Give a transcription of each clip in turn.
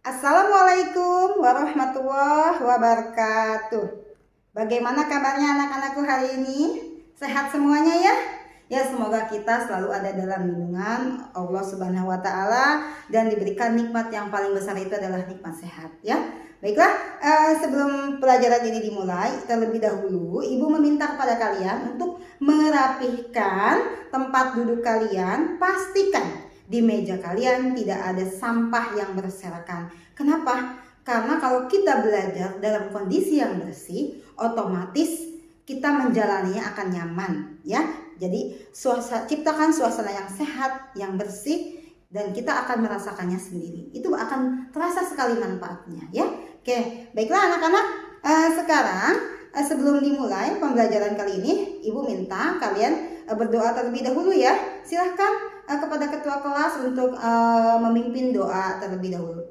Assalamualaikum warahmatullahi wabarakatuh. Bagaimana kabarnya anak-anakku hari ini? Sehat semuanya ya? Ya, semoga kita selalu ada dalam lindungan Allah Subhanahu wa taala dan diberikan nikmat yang paling besar, itu adalah nikmat sehat ya. Baiklah, sebelum pelajaran ini dimulai, terlebih dahulu Ibu meminta kepada kalian untuk merapihkan tempat duduk kalian. Pastikan di meja kalian tidak ada sampah yang berserakan. Kenapa? Karena kalau kita belajar dalam kondisi yang bersih, otomatis kita menjalaninya akan nyaman ya. Jadi ciptakan suasana yang sehat, yang bersih, dan kita akan merasakannya sendiri. Itu akan terasa sekali manfaatnya ya. Oke, baiklah anak-anak, sekarang sebelum dimulai pembelajaran kali ini, Ibu minta kalian berdoa terlebih dahulu ya. Silahkan kepada ketua kelas untuk memimpin doa terlebih dahulu.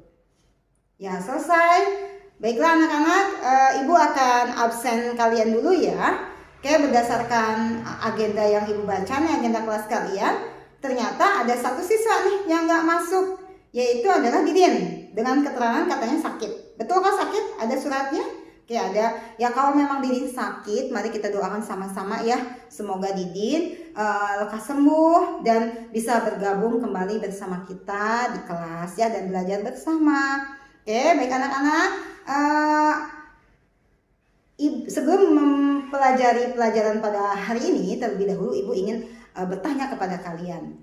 Ya, selesai. Baiklah anak-anak, Ibu akan absen kalian dulu ya. Oke, berdasarkan agenda yang Ibu baca nih, agenda kelas kalian, ternyata ada satu siswa nih yang nggak masuk, yaitu adalah Didin, dengan keterangan katanya sakit. Betul kan sakit? Ada suratnya? Oke, ada. Ya, kalau memang Didin sakit, mari kita doakan sama-sama ya. Semoga Didin lekas sembuh dan bisa bergabung kembali bersama kita di kelas ya, dan belajar bersama. Oke, baik anak-anak. Sebelum mempelajari pelajaran pada hari ini, terlebih dahulu Ibu ingin bertanya kepada kalian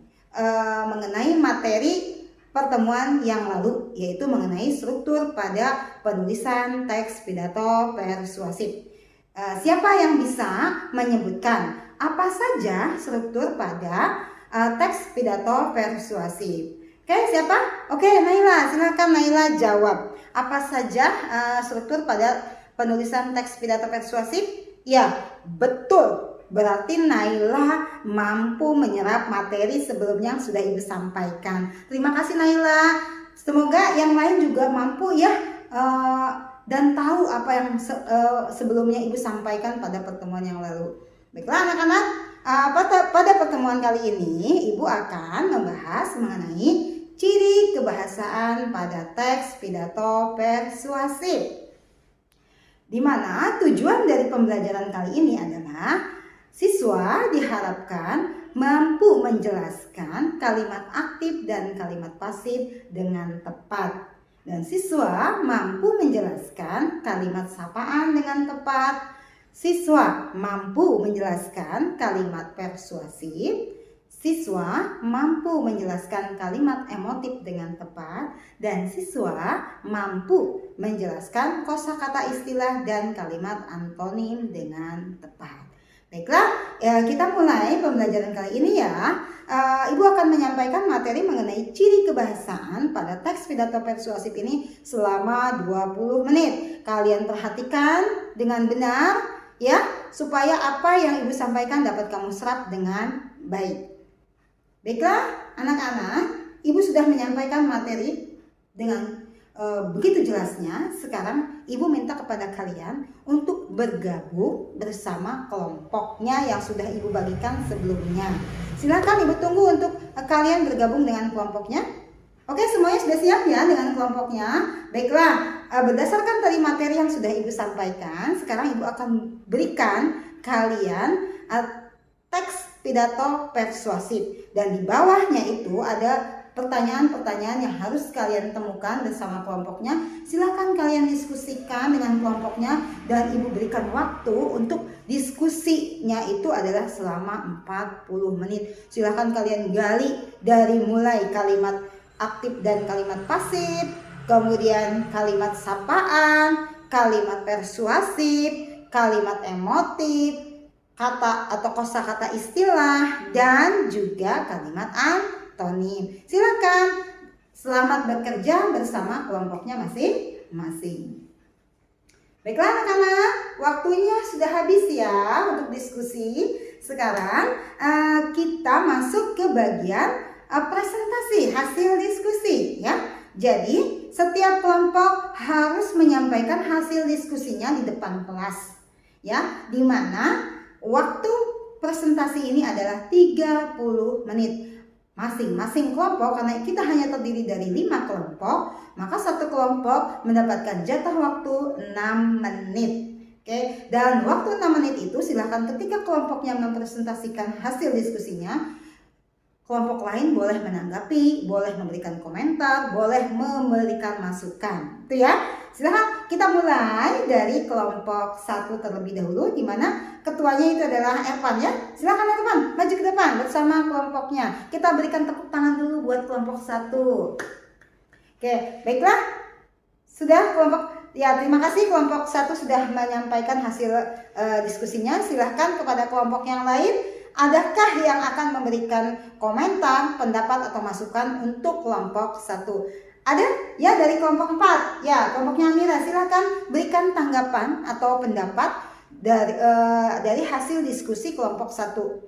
mengenai materi pertemuan yang lalu, yaitu mengenai struktur pada penulisan teks pidato persuasif. Siapa yang bisa menyebutkan apa saja struktur pada teks pidato persuasif? Oke, siapa? Oke, Naila, silakan Naila jawab. Apa saja struktur pada penulisan teks pidato persuasif? Ya, betul. Berarti Naila mampu menyerap materi sebelumnya yang sudah Ibu sampaikan. Terima kasih Naila. Semoga yang lain juga mampu ya dan tahu apa yang sebelumnya Ibu sampaikan pada pertemuan yang lalu. Baiklah anak-anak, pada pertemuan kali ini Ibu akan membahas mengenai ciri kebahasaan pada teks pidato persuasif, di mana tujuan dari pembelajaran kali ini adalah siswa diharapkan mampu menjelaskan kalimat aktif dan kalimat pasif dengan tepat, dan siswa mampu menjelaskan kalimat sapaan dengan tepat. Siswa mampu menjelaskan kalimat persuasif, siswa mampu menjelaskan kalimat emotif dengan tepat, dan siswa mampu menjelaskan kosakata istilah dan kalimat antonim dengan tepat. Baiklah, kita mulai pembelajaran kali ini ya. Ibu akan menyampaikan materi mengenai ciri kebahasaan pada teks pidato persuasif ini selama 20 menit. Kalian perhatikan dengan benar ya, supaya apa yang Ibu sampaikan dapat kamu serap dengan baik. Baiklah anak-anak, Ibu sudah menyampaikan materi dengan begitu jelasnya. Sekarang Ibu minta kepada kalian untuk bergabung bersama kelompoknya yang sudah Ibu bagikan sebelumnya. Silakan Ibu tunggu untuk kalian bergabung dengan kelompoknya. Oke, semuanya sudah siap ya dengan kelompoknya? Baiklah, berdasarkan tadi materi yang sudah Ibu sampaikan, sekarang Ibu akan berikan kalian teks pidato persuasif, dan di bawahnya itu ada pertanyaan-pertanyaan yang harus kalian temukan bersama kelompoknya. Silakan kalian diskusikan dengan kelompoknya, dan Ibu berikan waktu untuk diskusinya itu adalah selama 40 menit. Silakan kalian gali dari mulai kalimat aktif dan kalimat pasif, kemudian kalimat sapaan, kalimat persuasif, kalimat emotif, kata atau kosakata istilah, dan juga kalimat antonim. Silakan, selamat bekerja bersama kelompoknya masing-masing. Baiklah anak-anak, waktunya sudah habis ya untuk diskusi. Sekarang kita masuk ke bagian presentasi hasil diskusi ya. Jadi setiap kelompok harus menyampaikan hasil diskusinya di depan kelas ya, di mana waktu presentasi ini adalah 30 menit. masing-masing kelompok, karena kita hanya terdiri dari 5 kelompok, maka satu kelompok mendapatkan jatah waktu 6 menit. Oke, dan waktu 6 menit itu silahkan ketika kelompoknya mempresentasikan hasil diskusinya, kelompok lain boleh menanggapi, boleh memberikan komentar, boleh memberikan masukan. Itu ya. Silahkan kita mulai dari kelompok 1 terlebih dahulu, di mana ketuanya itu adalah Ervan ya. Silahkan Ervan, maju ke depan bersama kelompoknya. Kita berikan tepuk tangan dulu buat kelompok 1. Oke, baiklah. Sudah kelompok, ya terima kasih kelompok 1 sudah menyampaikan hasil diskusinya. Silahkan kepada kelompok yang lain. Adakah yang akan memberikan komentar, pendapat atau masukan untuk kelompok 1? Ada? Ya, dari kelompok 4. Ya, kelompoknya Mira, silahkan berikan tanggapan atau pendapat dari hasil diskusi kelompok 1.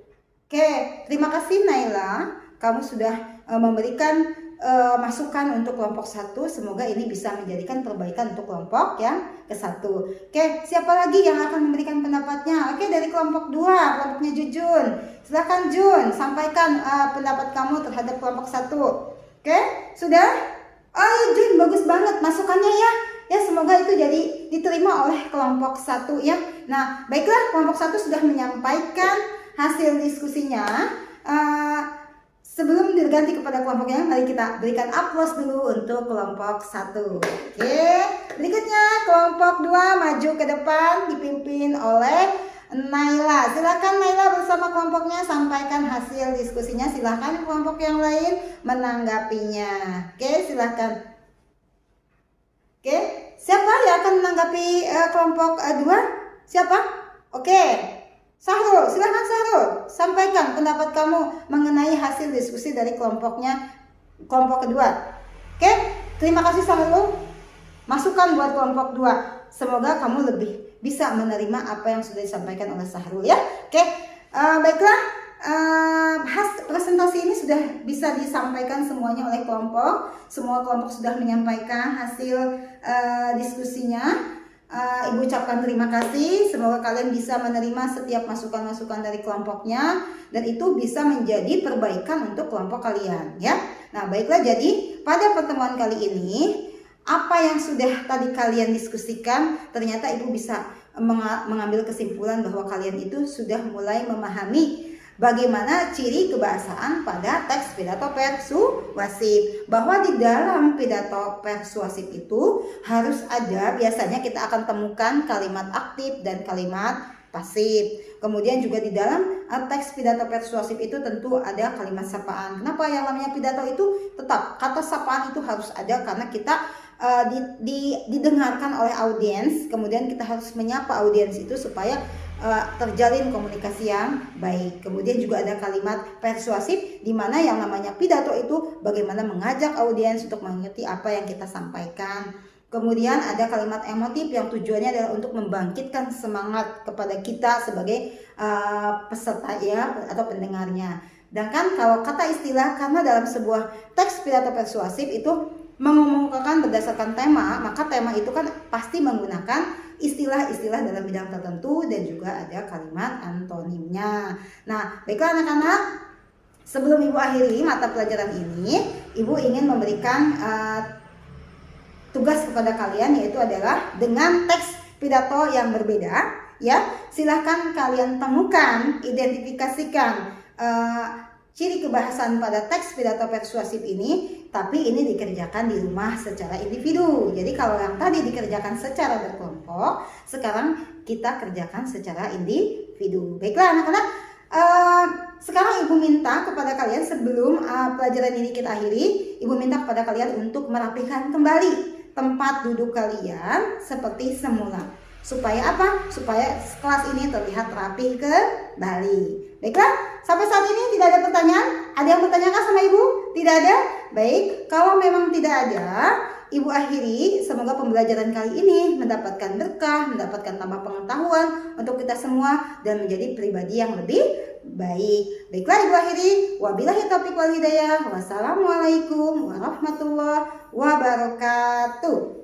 Oke, terima kasih Naila. Kamu sudah memberikan masukan untuk kelompok 1. Semoga ini bisa menjadikan perbaikan untuk kelompok yang ke-1. Oke, siapa lagi yang akan memberikan pendapatnya? Oke, dari kelompok 2, kelompoknya Jujun. Silahkan Jun, sampaikan pendapat kamu terhadap kelompok 1. Oke, sudah? Oh Jun, bagus banget masukannya ya. Ya, semoga itu jadi diterima oleh kelompok 1 ya. Nah, baiklah, kelompok 1 sudah menyampaikan hasil diskusinya. Sebelum diganti kepada kelompoknya, mari kita berikan aplaus dulu untuk kelompok 1. Oke, berikutnya kelompok 2 maju ke depan dipimpin oleh Naila. Silakan Naila bersama kelompoknya sampaikan hasil diskusinya. Silakan kelompok yang lain menanggapinya. Oke, silakan. Oke, siapa yang akan menanggapi kelompok 2? Siapa? Oke. Sahrul, silahkan Sahrul, sampaikan pendapat kamu mengenai hasil diskusi dari kelompok kedua. Oke, terima kasih Sahrul. Masukan buat kelompok 2. Semoga kamu lebih bisa menerima apa yang sudah disampaikan oleh Sahrul ya. Oke, baiklah, presentasi ini sudah bisa disampaikan semuanya oleh kelompok. Semua kelompok sudah menyampaikan hasil diskusinya. Ibu ucapkan terima kasih. Semoga kalian bisa menerima setiap masukan-masukan dari kelompoknya, dan itu bisa menjadi perbaikan untuk kelompok kalian ya. Nah, baiklah, jadi pada pertemuan kali ini apa yang sudah tadi kalian diskusikan, ternyata Ibu bisa mengambil kesimpulan bahwa kalian itu sudah mulai memahami bagaimana ciri kebahasaan pada teks pidato persuasif. Bahwa di dalam pidato persuasif itu harus ada, biasanya kita akan temukan kalimat aktif dan kalimat pasif. Kemudian juga di dalam teks pidato persuasif itu tentu ada kalimat sapaan. Kenapa yang namanya pidato itu tetap kata sapaan itu harus ada, karena kita didengarkan oleh audiens. Kemudian kita harus menyapa audiens itu supaya terjalin komunikasi yang baik. Kemudian juga ada kalimat persuasif, di mana yang namanya pidato itu bagaimana mengajak audiens untuk mengikuti apa yang kita sampaikan. Kemudian ada kalimat emotif yang tujuannya adalah untuk membangkitkan semangat kepada kita sebagai peserta ya atau pendengarnya. Sedangkan kalau kata istilah, karena dalam sebuah teks pidato persuasif itu mengumumkan berdasarkan tema, maka tema itu kan pasti menggunakan istilah-istilah dalam bidang tertentu, dan juga ada kalimat antonimnya. Nah, baiklah anak-anak, sebelum Ibu akhiri mata pelajaran ini, Ibu ingin memberikan tugas kepada kalian, yaitu adalah dengan teks pidato yang berbeda ya. Silahkan kalian temukan, identifikasikan ciri kebahasaan pada teks pidato persuasif ini, tapi ini dikerjakan di rumah secara individu. Jadi kalau yang tadi dikerjakan secara berkelompok, sekarang kita kerjakan secara individu. Baiklah anak-anak, sekarang Ibu minta kepada kalian, sebelum pelajaran ini kita akhiri, Ibu minta kepada kalian untuk merapikan kembali tempat duduk kalian seperti semula. Supaya apa? Supaya kelas ini terlihat rapi kembali. Baiklah, sampai saat ini tidak ada pertanyaan? Ada yang bertanyakan sama Ibu? Tidak ada? Baik, kalau memang tidak ada, Ibu akhiri. Semoga pembelajaran kali ini mendapatkan berkah, mendapatkan tambah pengetahuan untuk kita semua, dan menjadi pribadi yang lebih baik. Baiklah, Ibu akhiri. Wabillahi taufiq wal hidayah. Wassalamualaikum warahmatullahi wabarakatuh.